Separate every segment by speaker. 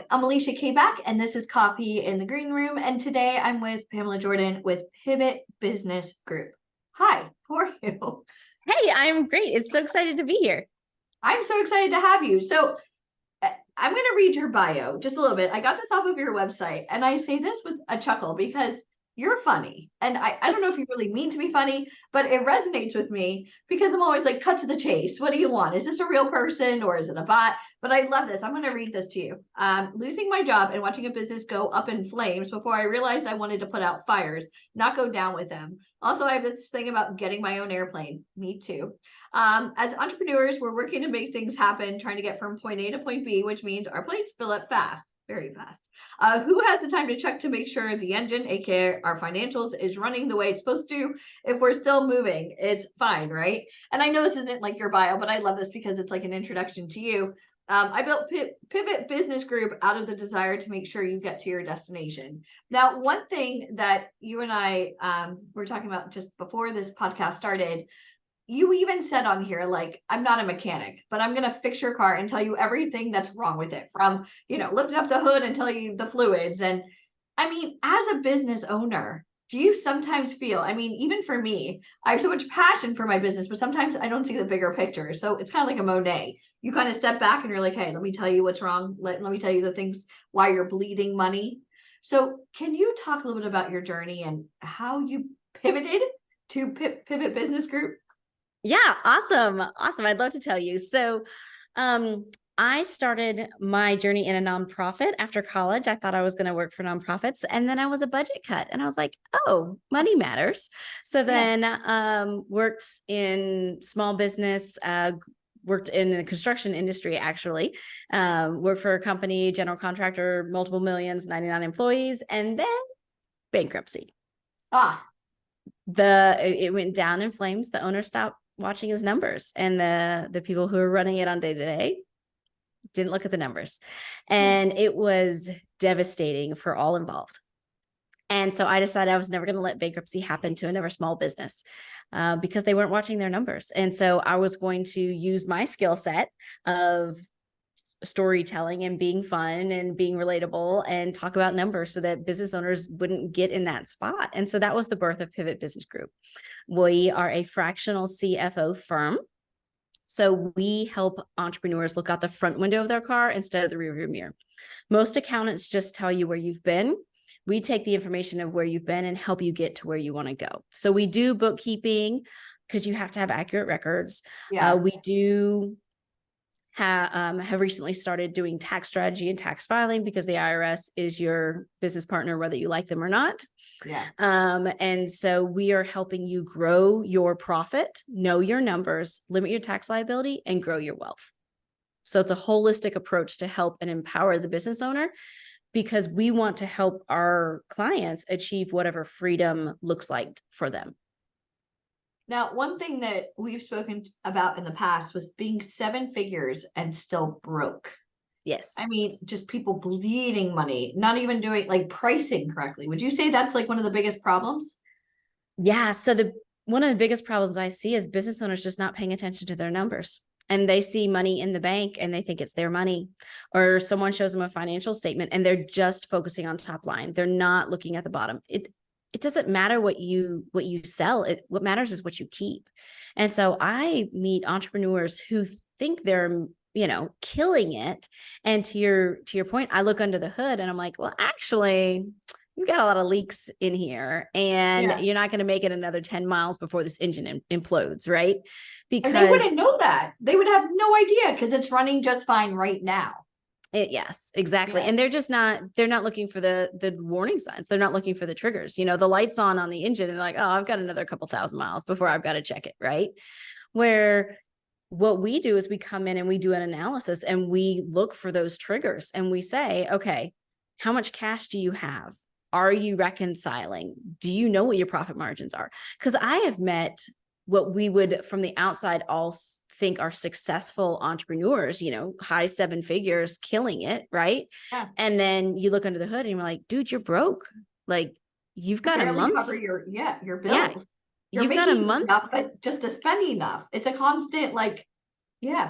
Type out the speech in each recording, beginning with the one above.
Speaker 1: I'm Alicia Kback, and this is Coffee in the Green Room. And today I'm with Pamela Jordan with Pivot Business Group. Hi, how are you?
Speaker 2: Hey, I'm great. It's so excited to be here.
Speaker 1: I'm so excited to have you. So I'm going to read your bio just a little bit. I got this off of your website, and I say this with a chuckle because you're funny. And I don't know if you really mean to be funny, but it resonates with me because I'm always like, cut to the chase. What do you want? Is this a real person or is it a bot? But I love this. I'm going to read this to you. Losing my job and watching a business go up in flames before I realized I wanted to put out fires, not go down with them. Also, I have this thing about getting my own airplane. Me too. As entrepreneurs, we're working to make things happen, trying to get from point A to point B, which means our plates fill up fast, very fast. Who has the time to check to make sure the engine, aka our financials, is running the way it's supposed to? If we're still moving, it's fine, right? And I know this isn't like your bio, but I love this because it's like an introduction to you. I built Pivot Business Group out of the desire to make sure you get to your destination. Now, one thing that you and I were talking about just before this podcast started, you even said on here, like, I'm not a mechanic, but I'm going to fix your car and tell you everything that's wrong with it, from, lifting up the hood and tell you the fluids. And I mean, as a business owner, do you sometimes feel, I mean, even for me, I have so much passion for my business, but sometimes I don't see the bigger picture. So it's kind of like a Monet. You kind of step back and you're like, hey, let me tell you what's wrong. Let me tell you the things why you're bleeding money. So can you talk a little bit about your journey and how you pivoted to Pivot Business Group?
Speaker 2: Yeah, awesome. Awesome. I'd love to tell you. So, I started my journey in a nonprofit after college. I thought I was going to work for nonprofits, and then I was a budget cut, and I was like, "Oh, money matters." So then, worked in small business. Worked in the construction industry, actually. Worked for a company, general contractor, multiple millions, 99 employees, and then bankruptcy. It went down in flames. The owner stopped watching his numbers, and the people who were running it on day to day didn't look at the numbers, and it was devastating for all involved. And so I decided I was never going to let bankruptcy happen to another small business because they weren't watching their numbers. And so I was going to use my skill set of storytelling and being fun and being relatable and talk about numbers so that business owners wouldn't get in that spot. And so that was the birth of Pivot Business Group. We are a fractional CFO firm. So we help entrepreneurs look out the front window of their car instead of the rearview mirror. Most accountants just tell you where you've been. We take the information of where you've been and help you get to where you want to go. So we do bookkeeping because you have to have accurate records. We do have recently started doing tax strategy and tax filing because the IRS is your business partner, whether you like them or not. And so we are helping you grow your profit, know your numbers, limit your tax liability, and grow your wealth. So it's a holistic approach to help and empower the business owner because we want to help our clients achieve whatever freedom looks like for them.
Speaker 1: Now, one thing that we've spoken about in the past was being 7 figures and still broke.
Speaker 2: Yes.
Speaker 1: I mean, just people bleeding money, not even doing like pricing correctly. Would you say that's like one of the biggest problems?
Speaker 2: Yeah. So one of the biggest problems I see is business owners just not paying attention to their numbers. And they see money in the bank and they think it's their money, or someone shows them a financial statement and they're just focusing on top line. They're not looking at the bottom. It doesn't matter what you sell. What matters is what you keep. And so I meet entrepreneurs who think they're, killing it. And to your point, I look under the hood and I'm like, well, actually, you've got a lot of leaks in here and you're not going to make it another 10 miles before this engine implodes, right? Because
Speaker 1: and they wouldn't know that. They would have no idea because it's running just fine right now.
Speaker 2: Yes, exactly. And they're not looking for the warning signs. They're not looking for the triggers. The light's on the engine and they're like, oh, I've got another couple thousand miles before I've got to check it. Right. Where what we do is we come in and we do an analysis and we look for those triggers and we say, okay, how much cash do you have? Are you reconciling? Do you know what your profit margins are? Because I have met what we would from the outside all think are successful entrepreneurs, high 7 figures, killing it. Right. Yeah. And then you look under the hood and you're like, dude, you're broke. Like you've got a month.
Speaker 1: Cover your bills.
Speaker 2: Yeah. You've got a month.
Speaker 1: Enough, but just to spend enough. It's a constant,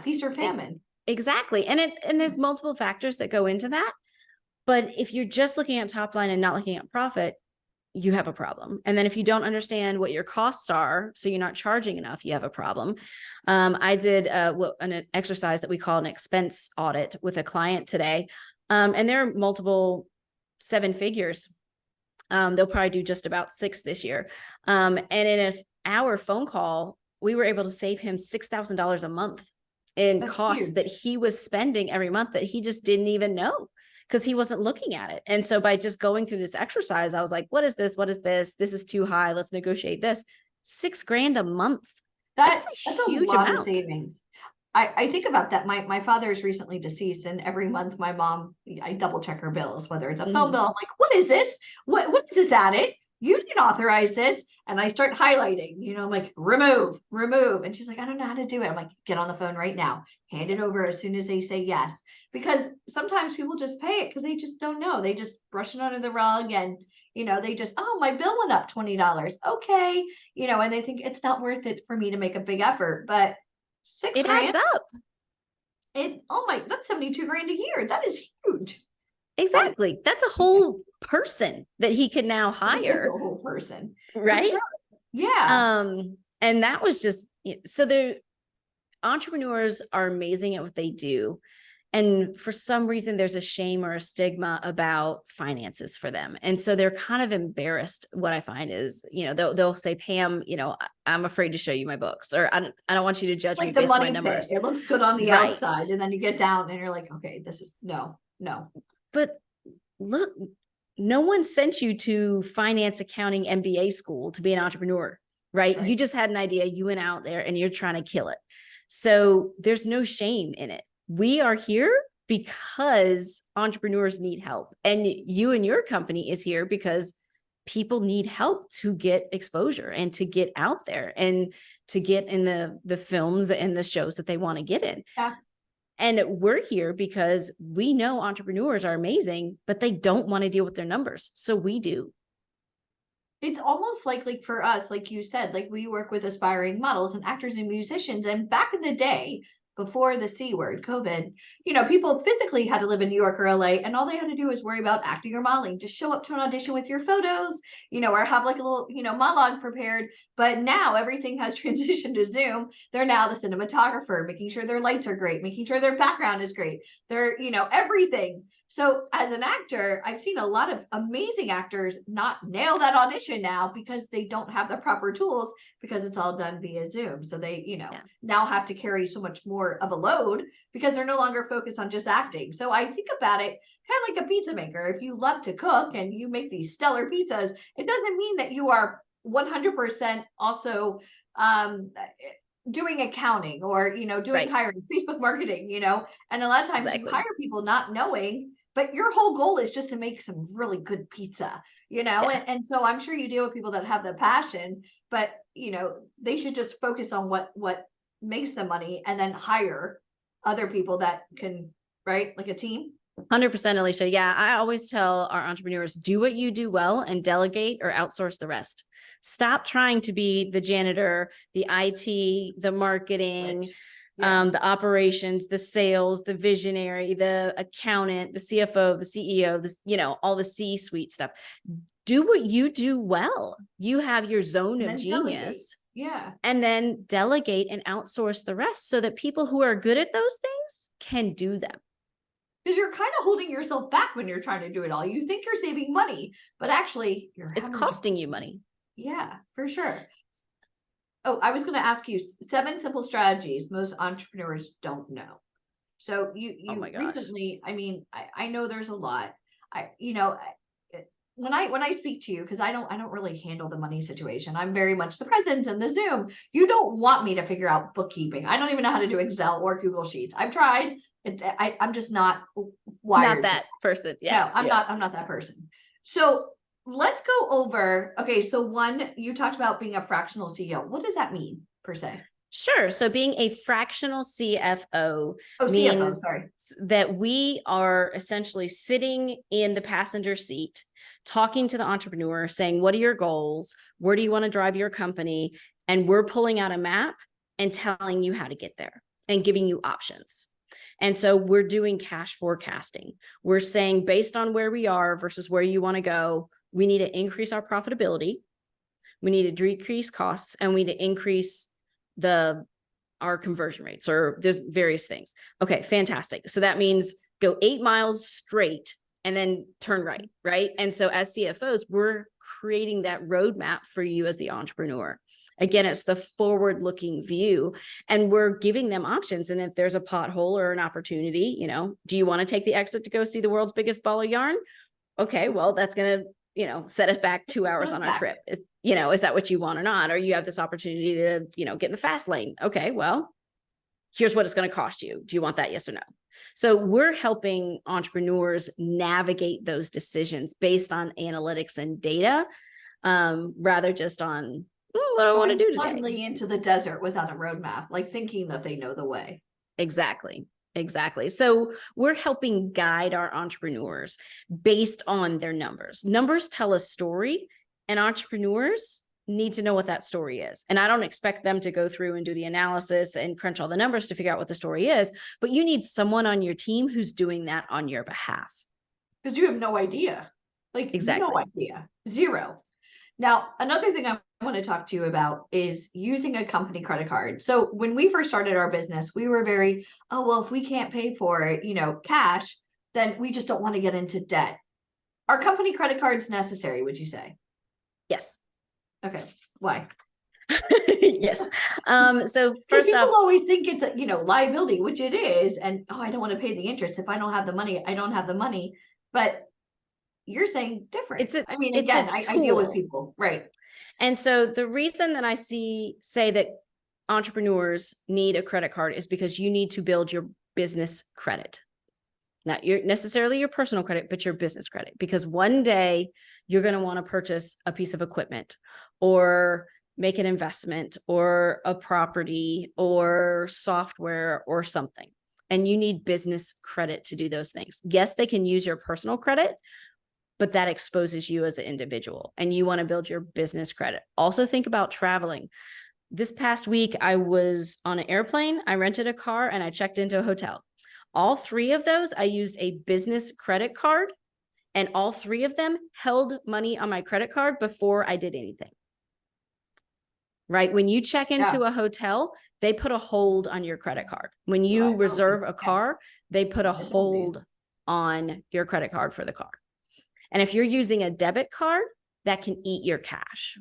Speaker 1: feast or famine.
Speaker 2: Exactly. And there's multiple factors that go into that. But if you're just looking at top line and not looking at profit, you have a problem. And then if you don't understand what your costs are, so you're not charging enough, you have a problem. I did an exercise that we call an expense audit with a client today. And there are multiple 7 figures. They'll probably do just about 6 this year. And in an hour phone call, we were able to save him $6,000 a month in
Speaker 1: That's
Speaker 2: costs
Speaker 1: huge.
Speaker 2: that he was spending every month that he just didn't even know, because he wasn't looking at it. And so by just going through this exercise, I was like, what is this? What is this? This is too high. Let's negotiate this. $6,000 a month. That's
Speaker 1: That's
Speaker 2: a
Speaker 1: a
Speaker 2: huge
Speaker 1: lot of
Speaker 2: amount.
Speaker 1: savings. I think about that. My father is recently deceased, and every month my mom, I double check her bills, whether it's a phone
Speaker 2: Mhm.
Speaker 1: bill. I'm like, what is this? What is this added? You didn't authorize this. And I start highlighting, I'm like, remove, remove. And she's like, I don't know how to do it. I'm like, get on the phone right now, hand it over as soon as they say yes. Because sometimes people just pay it because they just don't know. They just brush it under the rug, and they just, oh, my bill went up $20. Okay. And they think it's not worth it for me to make a big effort. But six
Speaker 2: It
Speaker 1: grand,
Speaker 2: adds up.
Speaker 1: that's 72 grand a year. That is huge. That
Speaker 2: Exactly. That's a
Speaker 1: yeah,
Speaker 2: whole person that he can now
Speaker 1: it is a
Speaker 2: hire,
Speaker 1: whole person for
Speaker 2: right?
Speaker 1: sure. Yeah.
Speaker 2: And that was just, so the entrepreneurs are amazing at what they do. And for some reason, there's a shame or a stigma about finances for them. And so they're kind of embarrassed. What I find is, they'll say, Pam, I'm afraid to show you my books, or I don't want you to judge me
Speaker 1: Like the
Speaker 2: based on my
Speaker 1: money pit.
Speaker 2: numbers.
Speaker 1: It looks good on the
Speaker 2: Right.
Speaker 1: outside, and then you get down and you're like, okay, this is no.
Speaker 2: But look, no one sent you to finance, accounting, MBA school to be an entrepreneur, right?
Speaker 1: Right.
Speaker 2: You just had an idea, you went out there and you're trying to kill it. So there's no shame in it. We are here because entrepreneurs need help. And you and your company is here because people need help to get exposure and to get out there and to get in the films and the shows that they want to get in.
Speaker 1: Yeah.
Speaker 2: And we're here because we know entrepreneurs are amazing, but they don't want to deal with their numbers. So we do.
Speaker 1: It's almost like for us, like you said, like we work with aspiring models and actors and musicians. And back in the day, before the C word, COVID, people physically had to live in New York or LA, and all they had to do was worry about acting or modeling. Just show up to an audition with your photos, or have like a little, monologue prepared. But now everything has transitioned to Zoom. They're now the cinematographer, making sure their lights are great, making sure their background is great. They're, everything. So as an actor, I've seen a lot of amazing actors not nail that audition now because they don't have the proper tools, because it's all done via Zoom. So they,
Speaker 2: Yeah.
Speaker 1: now have to carry so much more of a load because they're no longer focused on just acting. So I think about it kind of like a pizza maker. If you love to cook and you make these stellar pizzas, it doesn't mean that you are 100% also doing accounting or doing
Speaker 2: Right.
Speaker 1: hiring, Facebook marketing, and a lot of times you
Speaker 2: Exactly.
Speaker 1: hire people not knowing, but your whole goal is just to make some really good pizza,
Speaker 2: Yeah.
Speaker 1: and so I'm sure you deal with people that have the passion, but they should just focus on what makes them money and then hire other people that can, right, like a team.
Speaker 2: 100%, Alicia. Yeah. I always tell our entrepreneurs, do what you do well and delegate or outsource the rest. Stop trying to be the janitor, the IT, the marketing, the operations, the sales, the visionary, the accountant, the CFO, the CEO, all the C-suite stuff. Do what you do well. You have your zone
Speaker 1: And
Speaker 2: of
Speaker 1: then delegate.
Speaker 2: genius,
Speaker 1: Yeah.
Speaker 2: and then delegate and outsource the rest so that people who are good at those things can do them.
Speaker 1: Because you're kind of holding yourself back when you're trying to do it all. You think you're saving money, but actually you're
Speaker 2: It's
Speaker 1: hemorrhaging.
Speaker 2: costing you money.
Speaker 1: Yeah, for sure. Oh, I was going to ask you 7 simple strategies most entrepreneurs don't know. So you
Speaker 2: Oh my gosh.
Speaker 1: recently, I mean, I know there's a lot. When I speak to you, because I don't really handle the money situation. I'm very much the present and the Zoom. You don't want me to figure out bookkeeping. I don't even know how to do Excel or Google Sheets. I've tried. I'm just not wired.
Speaker 2: Not that person.
Speaker 1: No,
Speaker 2: Yeah.
Speaker 1: I'm not that person. So let's go over. Okay, so one, you talked about being a fractional CEO. What does that mean per se?
Speaker 2: Sure. So being a fractional CFO
Speaker 1: Oh, CFO,
Speaker 2: means
Speaker 1: sorry.
Speaker 2: that we are essentially sitting in the passenger seat, talking to the entrepreneur, saying, what are your goals? Where do you want to drive your company? And we're pulling out a map and telling you how to get there and giving you options. And so we're doing cash forecasting. We're saying based on where we are versus where you want to go, we need to increase our profitability. We need to decrease costs, and we need to increase our conversion rates, or there's various things. Okay, fantastic. So that means go 8 miles straight and then turn right, right? And so as CFOs, we're creating that roadmap for you as the entrepreneur. Again, it's the forward-looking view, and we're giving them options. And if there's a pothole or an opportunity, do you want to take the exit to go see the world's biggest ball of yarn? Okay, well, that's going to, set us back 2 hours on our trip. Is that what you want or not? Or you have this opportunity to, get in the fast lane. Okay, well, here's what it's going to cost you. Do you want that? Yes or no? So we're helping entrepreneurs navigate those decisions based on analytics and data, rather just on what do I want to do today.
Speaker 1: Suddenly into the desert without a roadmap, like thinking that they know the way.
Speaker 2: Exactly. So we're helping guide our entrepreneurs based on their numbers. Numbers tell a story, and entrepreneurs need to know what that story is. And I don't expect them to go through and do the analysis and crunch all the numbers to figure out what the story is, but you need someone on your team who's doing that on your behalf.
Speaker 1: Because you have no idea.
Speaker 2: Exactly.
Speaker 1: No idea. Zero. Now, another thing I want to talk to you about is using a company credit card. So when we first started our business, we were very, if we can't pay for, cash, then we just don't want to get into debt. Are company credit cards necessary, would you say?
Speaker 2: Yes.
Speaker 1: Okay. Why?
Speaker 2: Yes. So first
Speaker 1: people
Speaker 2: off,
Speaker 1: always think it's a, liability, which it is. And, I don't want to pay the interest. If I don't have the money, I don't have the money. But you're saying different. I deal with people, right?
Speaker 2: And so the reason that I say that entrepreneurs need a credit card is because you need to build your business credit, not necessarily your personal credit, but your business credit. Because one day you're going to want to purchase a piece of equipment, or make an investment, or a property, or software, or something, and you need business credit to do those things. Yes, they can use your personal credit, but that exposes you as an individual, and you want to build your business credit. Also think about traveling. This past week, I was on an airplane, I rented a car, and I checked into a hotel. All 3 of those, I used a business credit card, and all 3 of them held money on my credit card before I did anything. Right? When you check into a hotel, they put a hold on your credit card. When you reserve a car, they put a hold on your credit card for the car. And if you're using a debit card, that can eat your cash.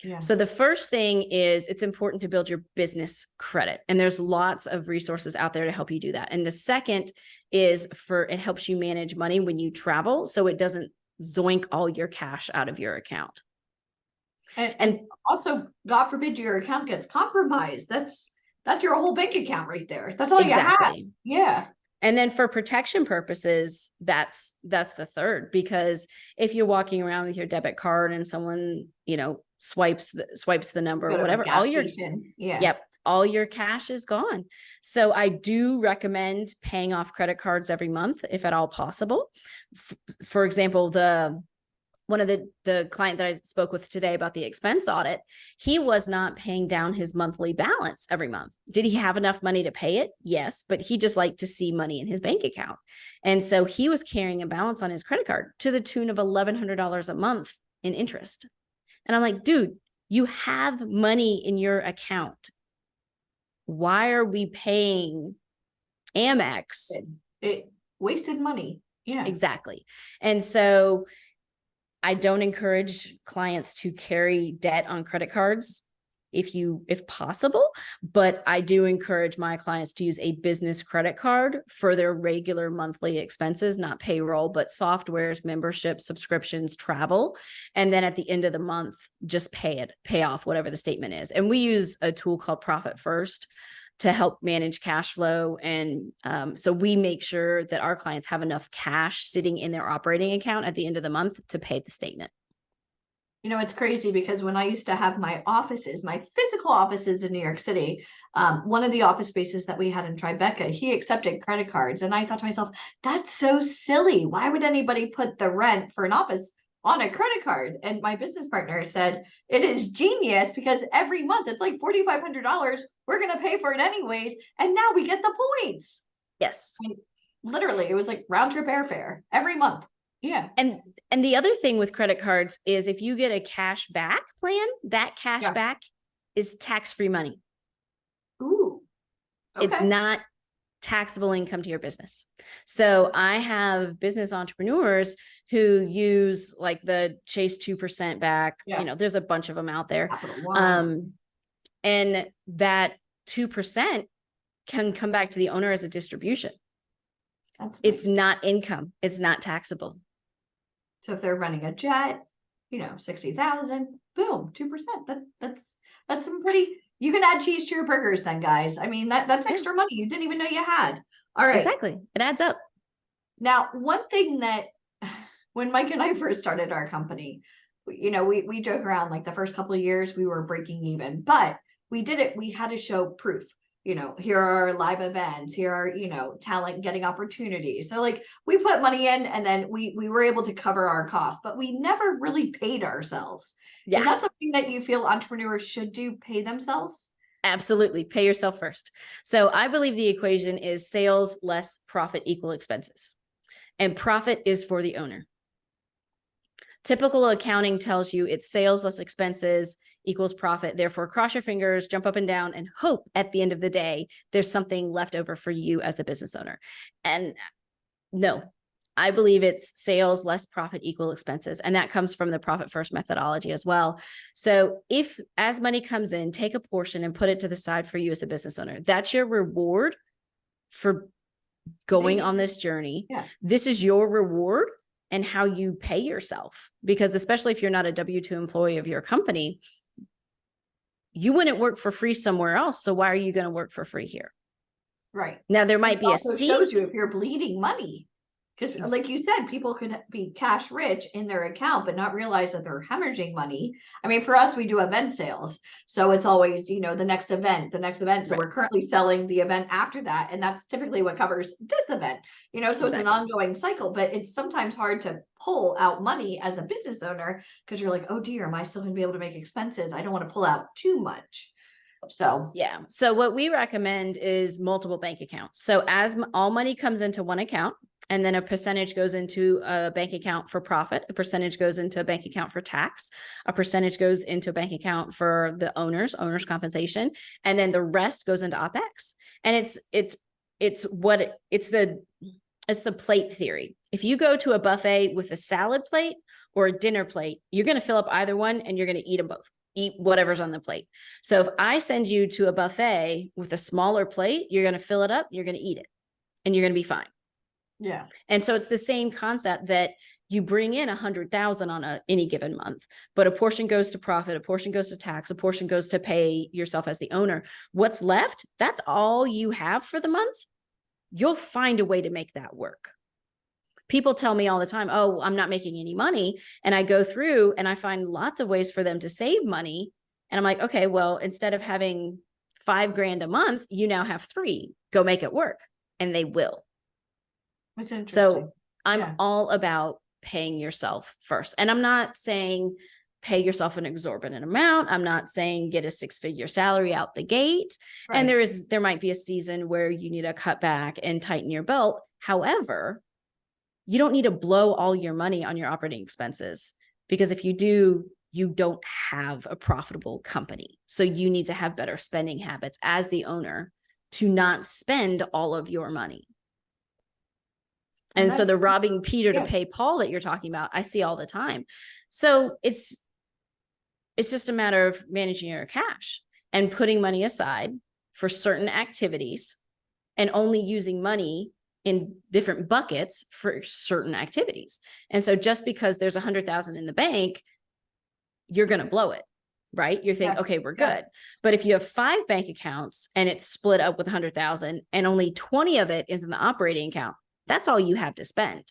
Speaker 2: Yeah. So the first thing is, it's important to build your business credit. And there's lots of resources out there to help you do that. And the second is it helps you manage money when you travel, so it doesn't zoink all your cash out of your account.
Speaker 1: And also, God forbid your account gets compromised. That's your whole bank account right there. That's all you have. Yeah.
Speaker 2: And then for protection purposes, that's the third, because if you're walking around with your debit card and someone, swipes the number or whatever, all your cash is gone. So I do recommend paying off credit cards every month, if at all possible. For example, one of the client that I spoke with today about the expense audit, he was not paying down his monthly balance every month. Did he have enough money to pay it? Yes, but he just liked to see money in his bank account. And so he was carrying a balance on his credit card to the tune of $1,100 a month in interest. And I'm like, dude, you have money in your account. Why are we paying Amex?
Speaker 1: It wasted money. Yeah,
Speaker 2: exactly. And so I don't encourage clients to carry debt on credit cards if possible, but I do encourage my clients to use a business credit card for their regular monthly expenses, not payroll, but softwares, memberships, subscriptions, travel. And then at the end of the month, just pay off whatever the statement is. And we use a tool called Profit First to help manage cash flow. And so we make sure that our clients have enough cash sitting in their operating account at the end of the month to pay the statement.
Speaker 1: It's crazy, because when I used to have my physical offices in New York City, one of the office spaces that we had in Tribeca, he accepted credit cards. And I thought to myself, that's so silly. Why would anybody put the rent for an office on a credit card? And my business partner said, it is genius, because every month it's like $4,500 we're going to pay for it anyways. And now we get the points.
Speaker 2: Yes.
Speaker 1: I mean, literally, it was like round trip airfare every month. Yeah.
Speaker 2: And the other thing with credit cards is if you get a cash back plan, that cash back is tax-free money.
Speaker 1: Ooh. Okay.
Speaker 2: It's not taxable income to your business. So I have business entrepreneurs who use like the Chase 2% back. You know, there's a bunch of them out there. And that 2% can come back to the owner as a distribution. It's not income. It's not taxable.
Speaker 1: So if they're running a jet, 60,000, boom, 2%. That's some pretty. You can add cheese to your burgers then, guys. I mean, that's extra money you didn't even know you had. All right.
Speaker 2: Exactly. It adds up.
Speaker 1: Now, one thing that when Mike and I first started our company, we joke around like the first couple of years we were breaking even, but we did it. We had to show proof. Here are live events, here are, talent getting opportunities. So like we put money in and then we were able to cover our costs, but we never really paid ourselves. Yeah. Is that something that you feel entrepreneurs should do, pay themselves?
Speaker 2: Absolutely. Pay yourself first. So I believe the equation is sales less profit equal expenses. And profit is for the owner. Typical accounting tells you it's sales less expenses equals profit. Therefore, cross your fingers, jump up and down, and hope at the end of the day, there's something left over for you as the business owner. And no, I believe it's sales less profit equal expenses. And that comes from the profit first methodology as well. So if as money comes in, take a portion and put it to the side for you as a business owner. That's your reward for going on this journey. Yeah. This is your reward and how you pay yourself. Because especially if you're not a W-2 employee of your company, you wouldn't work for free somewhere else. So why are you going to work for free here?
Speaker 1: Right.
Speaker 2: Now there might be a season.
Speaker 1: Shows you if you're bleeding money. Because like you said, people could be cash rich in their account, but not realize that they're hemorrhaging money. I mean, for us, we do event sales. So it's always, the next event. So we're currently selling the event after that. And that's typically what covers this event, so it's an ongoing cycle, but it's sometimes hard to pull out money as a business owner because you're like, oh dear, am I still going to be able to make expenses? I don't want to pull out too much. So,
Speaker 2: yeah. So what we recommend is multiple bank accounts. So as all money comes into one account, and then a percentage goes into a bank account for profit, a percentage goes into a bank account for tax, a percentage goes into a bank account for the owner's compensation, and then the rest goes into OpEx. And it's the plate theory. If you go to a buffet with a salad plate or a dinner plate, you're going to fill up either one and you're going to eat them both. Eat whatever's on the plate. So if I send you to a buffet with a smaller plate, you're going to fill it up, you're going to eat it, and you're going to be fine.
Speaker 1: Yeah.
Speaker 2: And so it's the same concept that you bring in 100,000 on any given month, but a portion goes to profit, a portion goes to tax, a portion goes to pay yourself as the owner. What's left? That's all you have for the month. You'll find a way to make that work. People tell me all the time, oh, I'm not making any money. And I go through and I find lots of ways for them to save money. And I'm like, okay, well, instead of having $5,000 a month, you now have 3. Go make it work. And they will.
Speaker 1: That's interesting.
Speaker 2: So I'm all about paying yourself first. And I'm not saying pay yourself an exorbitant amount. I'm not saying get a 6-figure salary out the gate. Right. And there might be a season where you need to cut back and tighten your belt. However, you don't need to blow all your money on your operating expenses, because if you do, you don't have a profitable company. So you need to have better spending habits as the owner to not spend all of your money. And so the robbing Peter to pay Paul that you're talking about, I see all the time. So it's just a matter of managing your cash and putting money aside for certain activities and only using money in different buckets for certain activities. And so just because there's 100,000 in the bank, you're going to blow it, right? You think, okay, we're good. But if you have 5 bank accounts and it's split up with 100,000 and only 20 of it is in the operating account, that's all you have to spend.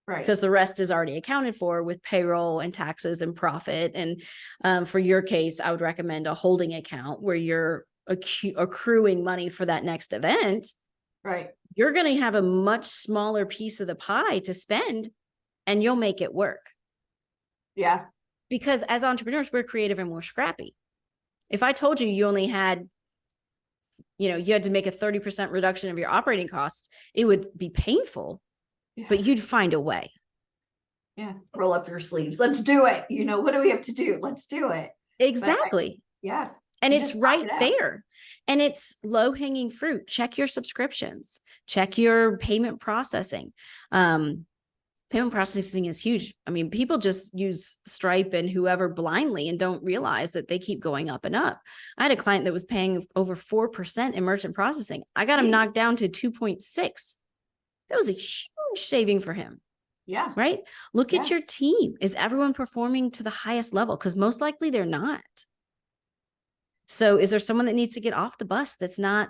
Speaker 2: Right. Because the rest is already accounted for with payroll and taxes and profit. And for your case, I would recommend a holding account where you're accruing money for that next event.
Speaker 1: Right.
Speaker 2: You're going to have a much smaller piece of the pie to spend, and you'll make it work.
Speaker 1: Yeah.
Speaker 2: Because as entrepreneurs, we're creative and we're scrappy. If I told you you only had you had to make a 30% reduction of your operating cost, it would be painful, but you'd find a way.
Speaker 1: Yeah. Roll up your sleeves. Let's do it. What do we have to do? Let's do it.
Speaker 2: Exactly.
Speaker 1: Yeah.
Speaker 2: And it's right there. And it's low hanging fruit. Check your subscriptions, check your payment processing. Payment processing is huge. I mean, people just use Stripe and whoever blindly and don't realize that they keep going up and up. I had a client that was paying over 4% in merchant processing. I got him knocked down to 2.6. That was a huge saving for him.
Speaker 1: Yeah.
Speaker 2: Right. Look at your team. Is everyone performing to the highest level? Because most likely they're not. So is there someone that needs to get off the bus that's not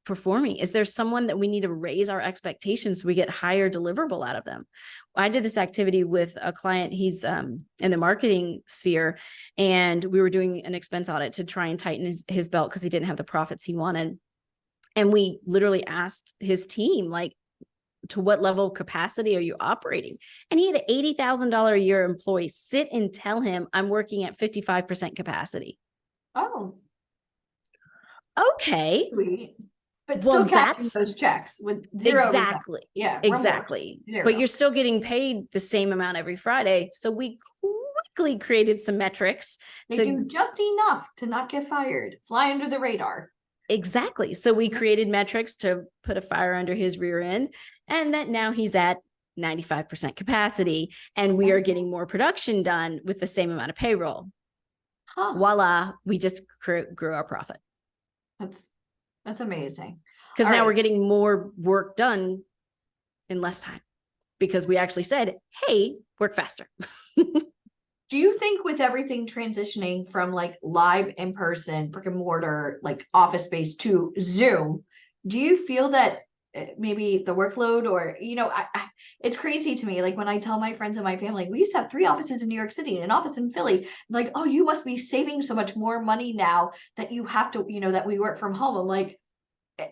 Speaker 2: performing? Is there someone that we need to raise our expectations so we get higher deliverable out of them? I did this activity with a client. He's in the marketing sphere, and we were doing an expense audit to try and tighten his belt because he didn't have the profits he wanted. And we literally asked his team, like, to what level of capacity are you operating? And he had an $80,000 a year employee sit and tell him, I'm working at 55% capacity.
Speaker 1: Oh,
Speaker 2: okay.
Speaker 1: Sweet. But still cashing those checks with zero.
Speaker 2: Exactly.
Speaker 1: Yeah.
Speaker 2: Exactly. But you're still getting paid the same amount every Friday. So we quickly created some metrics.
Speaker 1: They do just enough to not get fired, fly under the radar.
Speaker 2: Exactly. So we created metrics to put a fire under his rear end, and that now he's at 95% capacity, and we are getting more production done with the same amount of payroll. Voila. We just grew our profit.
Speaker 1: That's amazing.
Speaker 2: Because now we're getting more work done in less time because we actually said, hey, work faster.
Speaker 1: Do you think with everything transitioning from like live in person, brick and mortar, like office space to Zoom, do you feel that maybe the workload or, it's crazy to me. Like when I tell my friends and my family, we used to have 3 offices in New York City and an office in Philly, like, oh, you must be saving so much more money now that you have to, that we work from home. I'm like,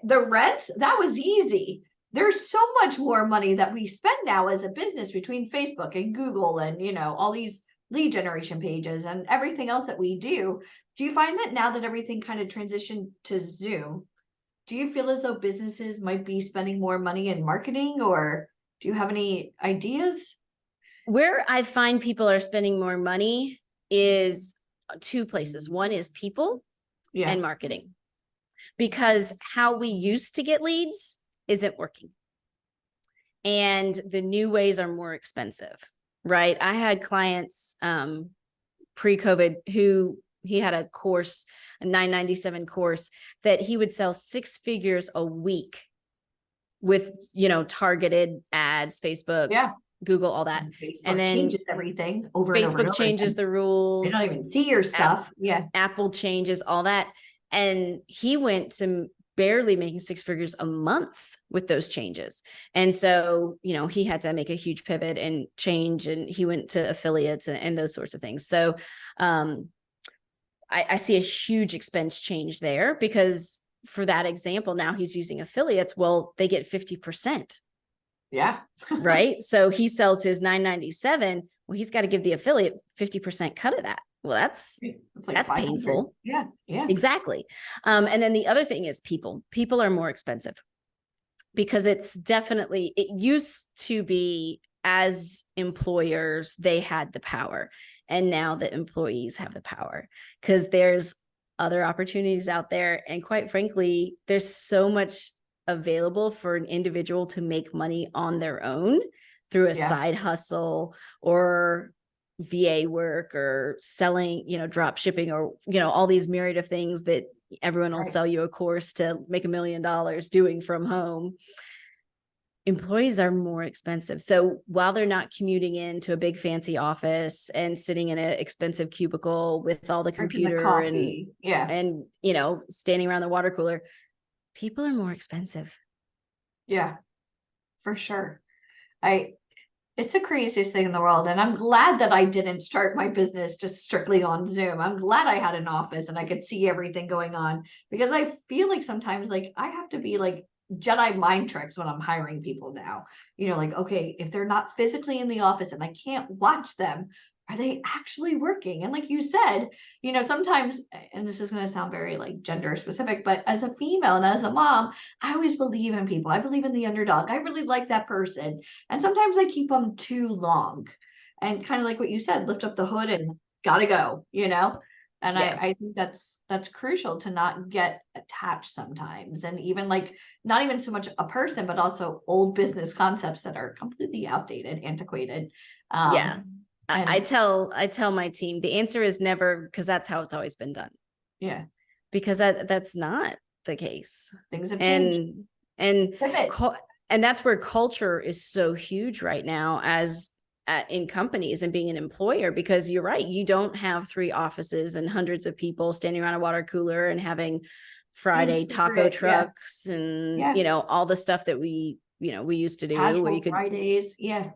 Speaker 1: the rent, that was easy. There's so much more money that we spend now as a business between Facebook and Google and, all these lead generation pages and everything else that we do. Do you find that now that everything kind of transitioned to Zoom, do you feel as though businesses might be spending more money in marketing, or do you have any ideas?
Speaker 2: Where I find people are spending more money is 2 places. One is people and marketing, because how we used to get leads isn't working. And the new ways are more expensive. Right. I had clients pre-COVID who he had a course, a $997 course that he would sell 6 figures a week with, targeted ads, Facebook, Google, all that.
Speaker 1: And then changes everything over
Speaker 2: Facebook
Speaker 1: and over and
Speaker 2: changes the rules.
Speaker 1: They don't even see your stuff.
Speaker 2: Apple changes all that. And he went to barely making 6 figures a month with those changes. And so, he had to make a huge pivot and change, and he went to affiliates and those sorts of things. So I see a huge expense change there, because for that example, now he's using affiliates. Well, they get 50%.
Speaker 1: Yeah.
Speaker 2: Right. So he sells his $997. Well, he's got to give the affiliate 50% cut of that. Well, that's painful.
Speaker 1: Yeah.
Speaker 2: Exactly. And then the other thing is people are more expensive, because it used to be, as employers, they had the power, and now the employees have the power, because there's other opportunities out there. And quite frankly, there's so much available for an individual to make money on their own through a side hustle or VA work or selling, drop shipping, or, all these myriad of things that everyone will sell you a course to make $1 million doing from home. Employees are more expensive. So while they're not commuting into a big fancy office and sitting in an expensive cubicle with all the computer and standing around the water cooler, people are more expensive.
Speaker 1: Yeah, for sure. It's the craziest thing in the world. And I'm glad that I didn't start my business just strictly on Zoom. I'm glad I had an office and I could see everything going on, because I feel like sometimes like I have to be like Jedi mind tricks when I'm hiring people now, like, okay, if they're not physically in the office and I can't watch them, are they actually working? And like you said, sometimes, and this is going to sound very like gender specific, but as a female and as a mom, I always believe in people. I believe in the underdog. I really like that person. And sometimes I keep them too long, and kind of like what you said, lift up the hood and gotta go. And
Speaker 2: Yeah.
Speaker 1: I think that's crucial to not get attached sometimes. And even like not even so much a person, but also old business concepts that are completely outdated, antiquated.
Speaker 2: Yeah. I
Speaker 1: And
Speaker 2: tell my team the answer is never, because that's how it's always been done.
Speaker 1: yeah,
Speaker 2: Because that's not the case.
Speaker 1: things have changed.
Speaker 2: And
Speaker 1: Pivot.
Speaker 2: and that's where culture is so huge right now as in companies and being an employer, because you're right, you don't have 3 offices and hundreds of people standing around a water cooler and having
Speaker 1: Food
Speaker 2: Friday taco
Speaker 1: secret. Yeah.
Speaker 2: trucks and
Speaker 1: Yeah.
Speaker 2: all the stuff that we used to do, where
Speaker 1: Casual
Speaker 2: you could
Speaker 1: Fridays. Yeah.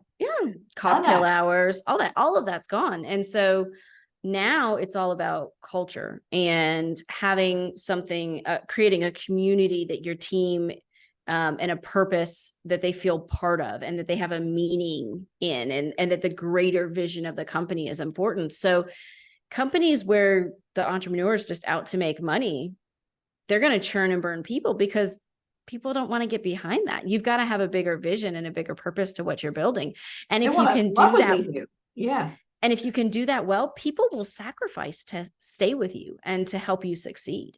Speaker 2: cocktail hours, all of that's gone. And so now it's all about culture and having something, creating a community that your team and a purpose that they feel part of, and that they have a meaning in, and that the greater vision of the company is important. So companies where the entrepreneur is just out to make money, they're going to churn and burn people, because people don't want to get behind that. You've got to have a bigger vision and a bigger purpose to what you're building. And
Speaker 1: They
Speaker 2: if you
Speaker 1: want to
Speaker 2: can
Speaker 1: love
Speaker 2: do
Speaker 1: what
Speaker 2: that,
Speaker 1: they do. Yeah.
Speaker 2: and if you can do that well, people will sacrifice to stay with you and to help you succeed.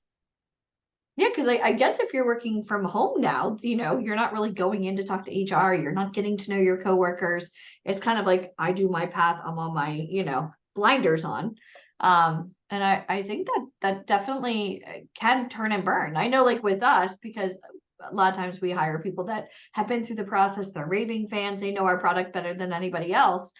Speaker 1: Yeah, because I guess if you're working from home now, you're not really going in to talk to HR. You're not getting to know your coworkers. It's kind of like I do my path. I'm on my, blinders on. And I think that definitely can turn and burn. I know, like with us, because a lot of times we hire people that have been through the process. They're raving fans. They know our product better than anybody else.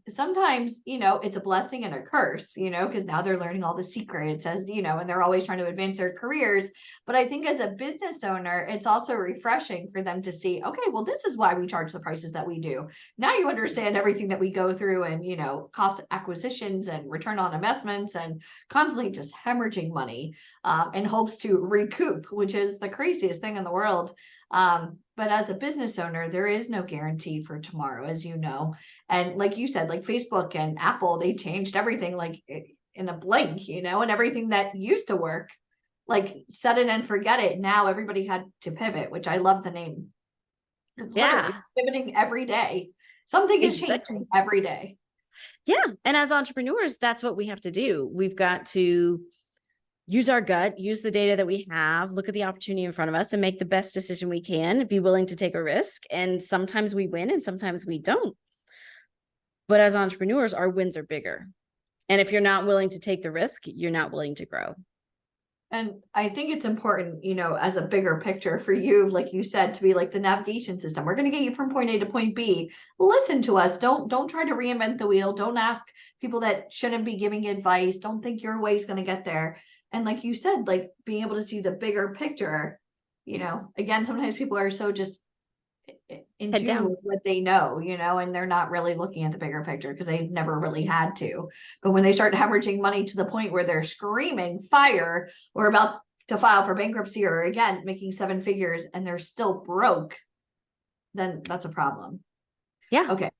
Speaker 1: Sometimes, it's a blessing and a curse, because now they're learning all the secrets, and they're always trying to advance their careers. But I think as a business owner, it's also refreshing for them to see, okay, well, this is why we charge the prices that we do. Now you understand everything that we go through, and, cost acquisitions and return on investments, and constantly just hemorrhaging money, in hopes to recoup, which is the craziest thing in the world. But as a business owner, there is no guarantee for tomorrow, as you know. And like you said, like Facebook and Apple, they changed everything like in a blink, and everything that used to work, like set it and forget it. Now everybody had to pivot, which I love the name. Literally pivoting every day. Something is
Speaker 2: Exactly.
Speaker 1: changing every day.
Speaker 2: Yeah. And as entrepreneurs, that's what we have to do. We've got to use our gut, use the data that we have, look at the opportunity in front of us, and make the best decision we can, be willing to take a risk. And sometimes we win and sometimes we don't. But as entrepreneurs, our wins are bigger. And if you're not willing to take the risk, you're not willing to grow.
Speaker 1: And I think it's important, as a bigger picture for you, like you said, to be like the navigation system. We're going to get you from point A to point B. Listen to us. Don't try to reinvent the wheel. Don't ask people that shouldn't be giving advice. Don't think your way is going to get there. And like you said, like being able to see the bigger picture, again, sometimes people are so just in
Speaker 2: Head
Speaker 1: tune
Speaker 2: down.
Speaker 1: with what they know, and they're not really looking at the bigger picture because they've never really had to. But when they start hemorrhaging money to the point where they're screaming fire or about to file for bankruptcy, or again, making 7 figures, and they're still broke, then that's a problem.
Speaker 2: Yeah.
Speaker 1: Okay.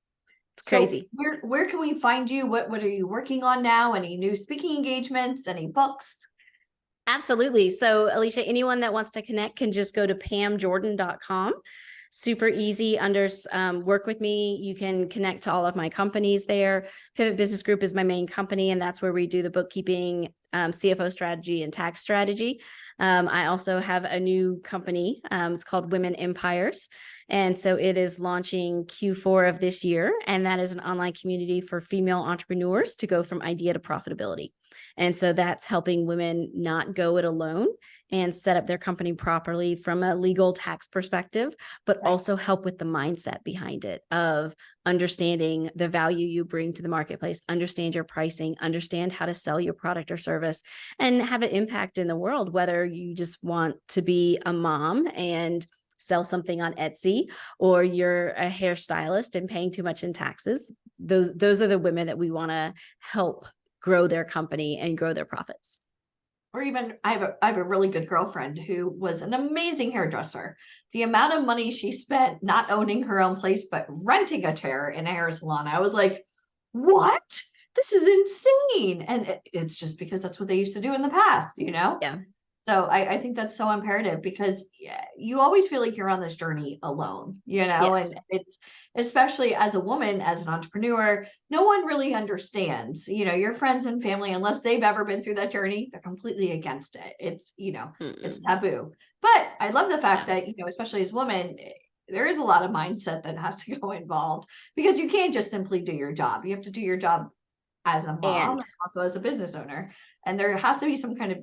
Speaker 2: It's crazy.
Speaker 1: So where can we find you? What are you working on now? Any new speaking engagements? Any books?
Speaker 2: Absolutely. So Alicia, anyone that wants to connect can just go to pamjordan.com. Super easy. Work with me. You can connect to all of my companies there. Pivot Business Group is my main company, and that's where we do the bookkeeping, CFO strategy, and tax strategy. I also have a new company. It's called Women Empires. And so it is launching Q4 of this year. And that is an online community for female entrepreneurs to go from idea to profitability. And so that's helping women not go it alone and set up their company properly from a legal tax perspective, but also help with the mindset behind it of understanding the value you bring to the marketplace, understand your pricing, understand how to sell your product or service, and have an impact in the world, whether you just want to be a mom and sell something on Etsy, or you're a hairstylist and paying too much in taxes. Those are the women that we want to help grow their company and grow their profits.
Speaker 1: Or even I have a really good girlfriend who was an amazing hairdresser. The amount of money she spent not owning her own place, but renting a chair in a hair salon, I was like, what? This is insane. And it's just because that's what they used to do in the past,
Speaker 2: Yeah.
Speaker 1: So I think that's so imperative because you always feel like you're on this journey alone,
Speaker 2: Yes.
Speaker 1: and it's especially as a woman, as an entrepreneur, no one really understands, your friends and family, unless they've ever been through that journey, they're completely against it. It's
Speaker 2: Mm-mm.
Speaker 1: taboo. But I love the fact
Speaker 2: Yeah.
Speaker 1: that, especially as women, there is a lot of mindset that has to go involved because you can't just simply do your job. You have to do your job as a mom and
Speaker 2: And
Speaker 1: also as a business owner. And there has to be some kind of,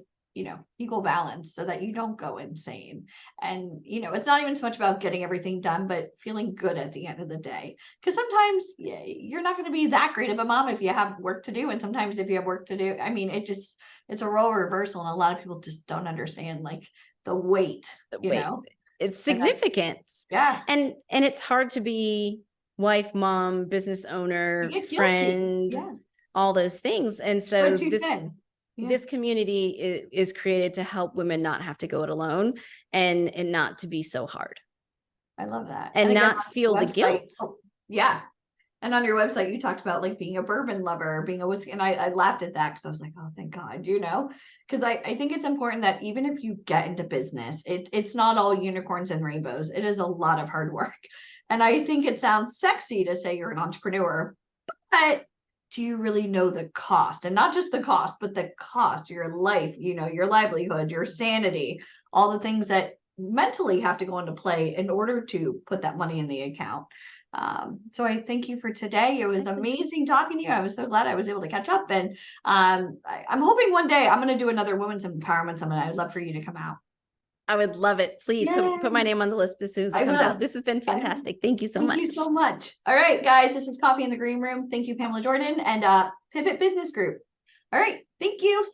Speaker 1: equal balance so that you don't go insane. And, it's not even so much about getting everything done, but feeling good at the end of the day. Because sometimes you're not going to be that great of a mom if you have work to do. And sometimes if you have work to do, I mean, it's a role reversal. And a lot of people just don't understand like the weight,
Speaker 2: wait, it's
Speaker 1: and that's,
Speaker 2: significant.
Speaker 1: yeah,
Speaker 2: And it's hard to be wife, mom, business
Speaker 1: you
Speaker 2: owner,
Speaker 1: get guilty.
Speaker 2: friend,
Speaker 1: Yeah.
Speaker 2: all those things. And so
Speaker 1: Spread too thin. Yeah.
Speaker 2: this community is created to help women not have to go it alone and not to be so hard
Speaker 1: I love that. And
Speaker 2: and
Speaker 1: again,
Speaker 2: not
Speaker 1: on your
Speaker 2: feel the
Speaker 1: website,
Speaker 2: guilt.
Speaker 1: yeah. And on your website, you talked about like being a bourbon lover, being a whiskey, and I laughed at that because I was like, oh, thank God, because I think it's important that even if you get into business, it's not all unicorns and rainbows. It is a lot of hard work. And I think it sounds sexy to say you're an entrepreneur, but do you really know the cost? And not just the cost, but the cost, your life, your livelihood, your sanity, all the things that mentally have to go into play in order to put that money in the account. So I thank you for today. It was
Speaker 2: Exactly.
Speaker 1: amazing talking to you. I was so glad I was able to catch up. And I'm hoping one day I'm going to do another women's empowerment summit. I'd love for you to come out.
Speaker 2: I would love it. Please put my
Speaker 1: Yay!
Speaker 2: name on the list as soon as it
Speaker 1: I
Speaker 2: comes out.
Speaker 1: will.
Speaker 2: This has been
Speaker 1: I will.
Speaker 2: fantastic. Thank you so
Speaker 1: Thank you
Speaker 2: much.
Speaker 1: so much. All right, guys, this is Coffee in the Green Room. Thank you, Pamela Jordan and Pivot Business Group. All right, thank you.